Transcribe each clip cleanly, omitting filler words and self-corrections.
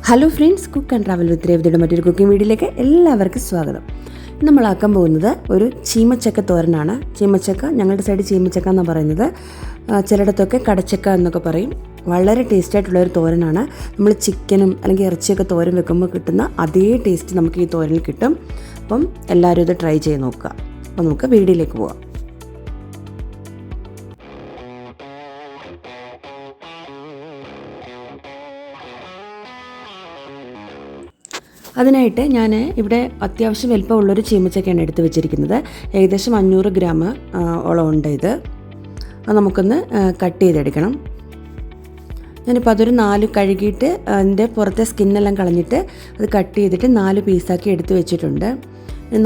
Hello friends, cook and travel with രേവതിയുടെ മറ്റൊരു cooking വീഡിയോയിലേക്ക് എല്ലാവർക്കും സ്വാഗതം. നമ്മളാക്കാൻ പോകുന്നത് ഒരു ചീമച്ചക്ക തോരനാണ്. ചീമച്ചക്ക ഞങ്ങളുടെ സൈഡ് ചീമച്ചക്ക എന്നാണ് പറയുന്നത്, ചിലയിടത്തൊക്കെ കടച്ചക്ക എന്നൊക്കെ പറയും. വളരെ ടേസ്റ്റായിട്ടുള്ളൊരു തോരനാണ്. നമ്മൾ ചിക്കനും അല്ലെങ്കിൽ ഇറച്ചിയൊക്കെ തോരൻ വെക്കുമ്പോൾ കിട്ടുന്ന അതേ ടേസ്റ്റ് നമുക്ക് ഈ തോരനിൽ കിട്ടും. അപ്പം എല്ലാവരും ഇത് ട്രൈ ചെയ്ത് നോക്കുക. അപ്പോൾ നമുക്ക് വീഡിയോയിലേക്ക് പോകാം. അതിനായിട്ട് ഞാൻ ഇവിടെ അത്യാവശ്യം വലിപ്പമുള്ളൊരു ചീമച്ചക്കയാണ് എടുത്ത് വെച്ചിരിക്കുന്നത്. ഏകദേശം 500 ഗ്രാം ഓളം ഉണ്ട് ഇത്. അത് നമുക്കൊന്ന് കട്ട് ചെയ്തെടുക്കണം. ഞാനിപ്പോൾ അതൊരു 4 കഴുകിയിട്ട് അതിൻ്റെ പുറത്തെ സ്കിന്നെല്ലാം കളഞ്ഞിട്ട് അത് കട്ട് ചെയ്തിട്ട് 4 പീസാക്കി എടുത്ത് വെച്ചിട്ടുണ്ട്.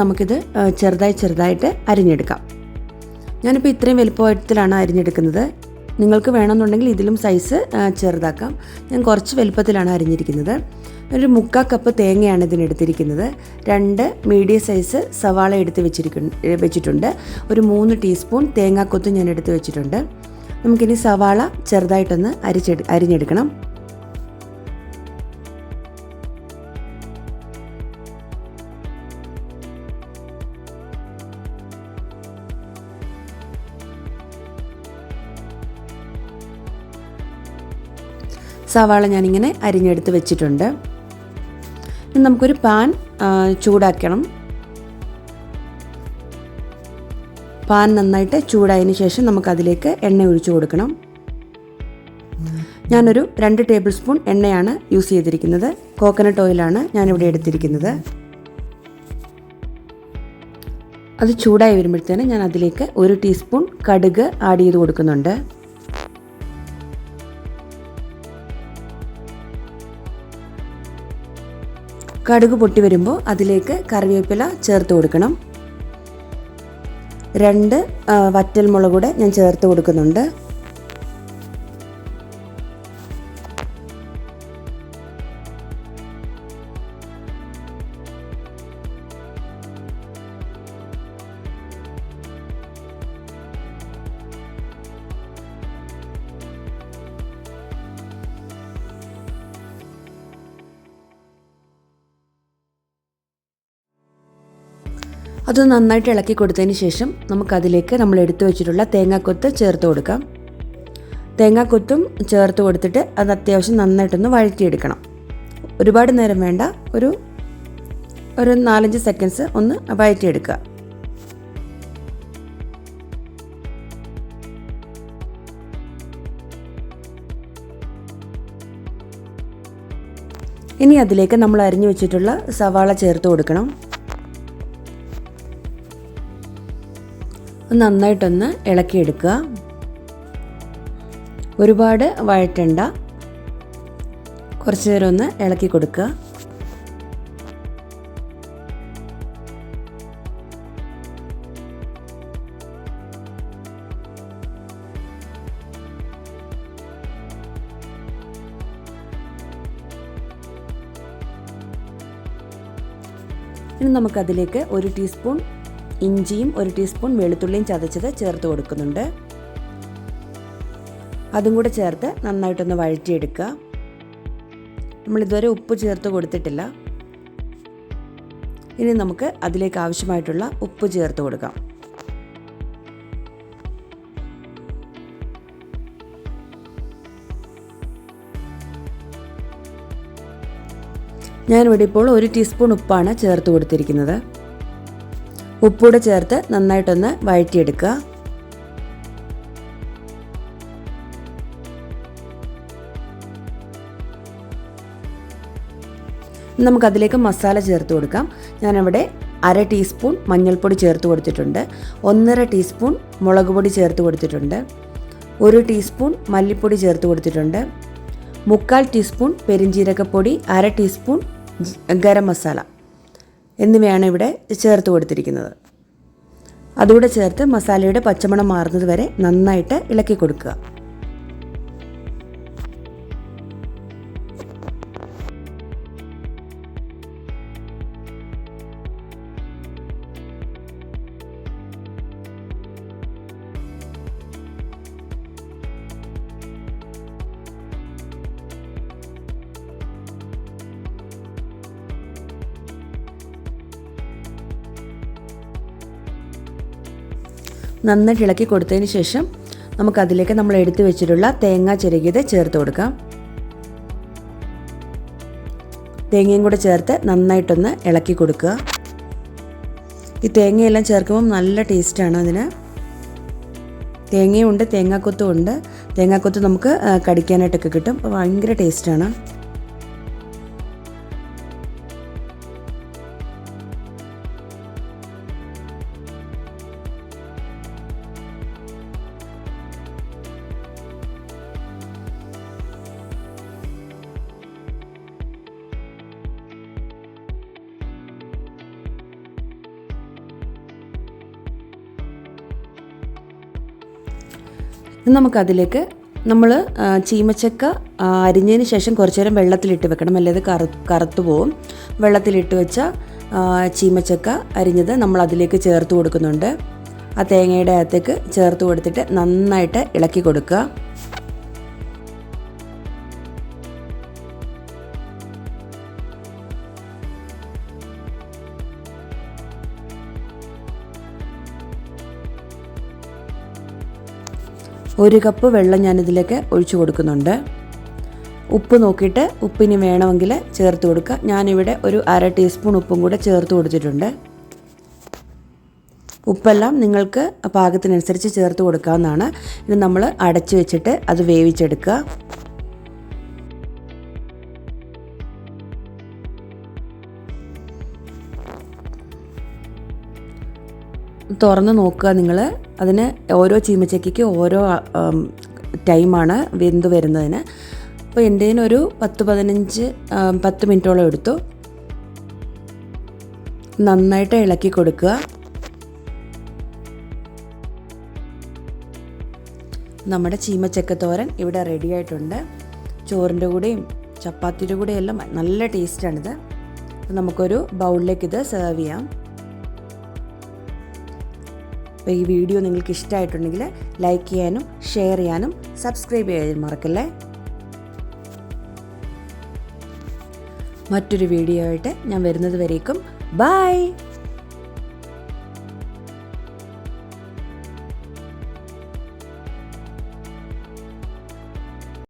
നമുക്കിത് ചെറുതായിട്ട് അരിഞ്ഞെടുക്കാം. ഞാനിപ്പോൾ ഇത്രയും വലുപ്പത്തിലാണ് അരിഞ്ഞെടുക്കുന്നത്. നിങ്ങൾക്ക് വേണമെന്നുണ്ടെങ്കിൽ ഇതിലും സൈസ് ചെറുതാക്കാം. ഞാൻ കുറച്ച് വലുപ്പത്തിലാണ് അരിഞ്ഞിരിക്കുന്നത്. ഒരു 3/4 കപ്പ് തേങ്ങയാണ് ഇതിനെടുത്തിരിക്കുന്നത്. 2 മീഡിയം സൈസ് സവാള എടുത്ത് വെച്ചിട്ടുണ്ട്. ഒരു 3 ടീസ്പൂൺ തേങ്ങാക്കൊത്ത് ഞാൻ എടുത്ത് വെച്ചിട്ടുണ്ട്. നമുക്കിനി സവാള ചെറുതായിട്ടൊന്ന് അരിഞ്ഞെടുക്കണം. സവാള ഞാനിങ്ങനെ അരിഞ്ഞെടുത്ത് വെച്ചിട്ടുണ്ട്. നമുക്കൊരു പാൻ ചൂടാക്കണം. പാൻ നന്നായിട്ട് ചൂടായതിന് ശേഷം നമുക്കതിലേക്ക് എണ്ണ ഒഴിച്ചു കൊടുക്കണം. ഞാനൊരു 2 ടേബിൾ സ്പൂൺ എണ്ണയാണ് യൂസ് ചെയ്തിരിക്കുന്നത്. കോക്കനട്ട് ഓയിലാണ് ഞാനിവിടെ എടുത്തിരിക്കുന്നത്. അത് ചൂടായി വരുമ്പോഴത്തേന് ഞാൻ അതിലേക്ക് 1 ടീസ്പൂൺ കടുക് ആഡ് ചെയ്ത് കൊടുക്കുന്നുണ്ട്. കടുക് പൊട്ടി വരുമ്പോൾ അതിലേക്ക് കറിവേപ്പില ചേർത്ത് കൊടുക്കണം. 2 വറ്റൽമുളക് കൂടെ ഞാൻ ചേർത്ത് കൊടുക്കുന്നുണ്ട്. അത് നന്നായിട്ട് ഇളക്കി കൊടുത്തതിന് ശേഷം നമുക്കതിലേക്ക് നമ്മൾ എടുത്തു വെച്ചിട്ടുള്ള തേങ്ങാക്കൊത്ത് ചേർത്ത് കൊടുക്കാം. തേങ്ങാക്കൊത്തും ചേർത്ത് കൊടുത്തിട്ട് അത് അത്യാവശ്യം നന്നായിട്ടൊന്ന് വഴറ്റിയെടുക്കണം. ഒരുപാട് നേരം വേണ്ട, ഒരു 4-5 സെക്കൻഡ്സ് ഒന്ന് വഴറ്റിയെടുക്കുക. ഇനി അതിലേക്ക് നമ്മൾ അരിഞ്ഞു വെച്ചിട്ടുള്ള സവാള ചേർത്ത് കൊടുക്കണം. നന്നായിട്ടൊന്ന് ഇളക്കിയെടുക്കുക. ഒരുപാട് വഴറ്റണ്ട, കുറച്ച് നേരം ഒന്ന് ഇളക്കി കൊടുക്കുക. ഇനി നമുക്കതിലേക്ക് 1 ടീസ്പൂൺ ഇഞ്ചിയും 1 ടീസ്പൂൺ വെളുത്തുള്ളിയും ചതച്ചത് ചേർത്ത് കൊടുക്കുന്നുണ്ട്. അതും കൂടെ ചേർത്ത് നന്നായിട്ടൊന്ന് വഴറ്റിയെടുക്കുക. നമ്മളിതുവരെ ഉപ്പ് ചേർത്ത് കൊടുത്തിട്ടില്ല. ഇനി നമുക്ക് അതിലേക്ക് ആവശ്യമായിട്ടുള്ള ഉപ്പ് ചേർത്ത് കൊടുക്കാം. ഞാനിവിടെ ഇപ്പോൾ 1 ടീസ്പൂൺ ഉപ്പാണ് ചേർത്ത് കൊടുത്തിരിക്കുന്നത്. ഉപ്പൂടെ ചേർത്ത് നന്നായിട്ടൊന്ന് വഴറ്റിയെടുക്കുക. നമുക്കതിലേക്ക് മസാല ചേർത്ത് കൊടുക്കാം. ഞാനിവിടെ 1/2 ടീസ്പൂൺ മഞ്ഞൾപ്പൊടി ചേർത്ത് കൊടുത്തിട്ടുണ്ട്. 1.5 ടീസ്പൂൺ മുളക് പൊടി ചേർത്ത് കൊടുത്തിട്ടുണ്ട്. 1 ടീസ്പൂൺ മല്ലിപ്പൊടി ചേർത്ത് കൊടുത്തിട്ടുണ്ട്. 3/4 ടീസ്പൂൺ പെരിഞ്ജീരകപ്പൊടി, 1/2 ടീസ്പൂൺ ഗരം മസാല എന്നിവയാണ് ഇവിടെ ചേർത്ത് കൊടുത്തിരിക്കുന്നത്. അതുകൂടെ ചേർത്ത് മസാലയുടെ പച്ചമണം മാറുന്നത് വരെ നന്നായിട്ട് ഇളക്കി കൊടുക്കുക. നന്നായിട്ട് ഇളക്കി കൊടുത്തതിന് ശേഷം നമുക്കതിലേക്ക് നമ്മൾ എടുത്തു വെച്ചിട്ടുള്ള തേങ്ങ ചിരകിയത് ചേർത്ത് കൊടുക്കാം. തേങ്ങയും കൂടെ ചേർത്ത് നന്നായിട്ടൊന്ന് ഇളക്കി കൊടുക്കുക. ഈ തേങ്ങയെല്ലാം ചേർക്കുമ്പോൾ നല്ല ടേസ്റ്റാണ് അതിന്. തേങ്ങയും ഉണ്ട്, തേങ്ങാക്കൊത്തും ഉണ്ട്. തേങ്ങാക്കൊത്ത് നമുക്ക് കടിക്കാനായിട്ടൊക്കെ കിട്ടും. അപ്പോൾ ഭയങ്കര ടേസ്റ്റാണ്. നമുക്കതിലേക്ക് നമ്മൾ ചീമച്ചക്ക അരിഞ്ഞതിന് ശേഷം കുറച്ച് നേരം വെള്ളത്തിലിട്ട് വെക്കണം, അല്ലെങ്കിൽ കറുത്തു പോവും. വെള്ളത്തിലിട്ട് വെച്ച ചീമച്ചക്ക അരിഞ്ഞത് നമ്മൾ അതിലേക്ക് ചേർത്ത് കൊടുക്കുന്നുണ്ട്. ആ തേങ്ങയുടെ അകത്തേക്ക് ചേർത്ത് കൊടുത്തിട്ട് നന്നായിട്ട് ഇളക്കി കൊടുക്കുക. ഒരു കപ്പ് വെള്ളം ഞാനിതിലേക്ക് ഒഴിച്ചു കൊടുക്കുന്നുണ്ട്. ഉപ്പ് നോക്കിയിട്ട് ഉപ്പിന് വേണമെങ്കിൽ ചേർത്ത് കൊടുക്കുക. ഞാനിവിടെ ഒരു 1/2 ടീസ്പൂൺ ഉപ്പും കൂടെ ചേർത്ത് കൊടുത്തിട്ടുണ്ട്. ഉപ്പെല്ലാം നിങ്ങൾക്ക് പാകത്തിനനുസരിച്ച് ചേർത്ത് കൊടുക്കാവുന്നതാണ്. ഇത് നമ്മൾ അടച്ചു വെച്ചിട്ട് അത് വേവിച്ചെടുക്കുക. തുറന്ന് നോക്കുക നിങ്ങൾ. അതിന് ഓരോ ചീമച്ചക്കയ്ക്ക് ഓരോ ടൈമാണ് വെന്ത് വരുന്നതിന്. അപ്പോൾ എൻ്റെതിനൊരു 10 മിനിറ്റോളം എടുത്തു. നന്നായിട്ട് ഇളക്കി കൊടുക്കുക. നമ്മുടെ ചീമച്ചക്കത്തോരൻ ഇവിടെ റെഡി ആയിട്ടുണ്ട്. ചോറിൻ്റെ കൂടെയും ചപ്പാത്തിയുടെ കൂടെയും എല്ലാം നല്ല ടേസ്റ്റാണിത്. അപ്പോൾ നമുക്കൊരു ബൗളിലേക്ക് ഇത് സെർവ് ചെയ്യാം. അപ്പോൾ ഈ വീഡിയോ നിങ്ങൾക്ക് ഇഷ്ടമായിട്ടുണ്ടെങ്കിൽ ലൈക്ക് ചെയ്യാനും ഷെയർ ചെയ്യാനും സബ്സ്ക്രൈബ് ചെയ്യാനും മറക്കല്ലേ. മറ്റൊരു വീഡിയോ ആയിട്ട് ഞാൻ വരുന്നത് വരേക്കും ബൈ.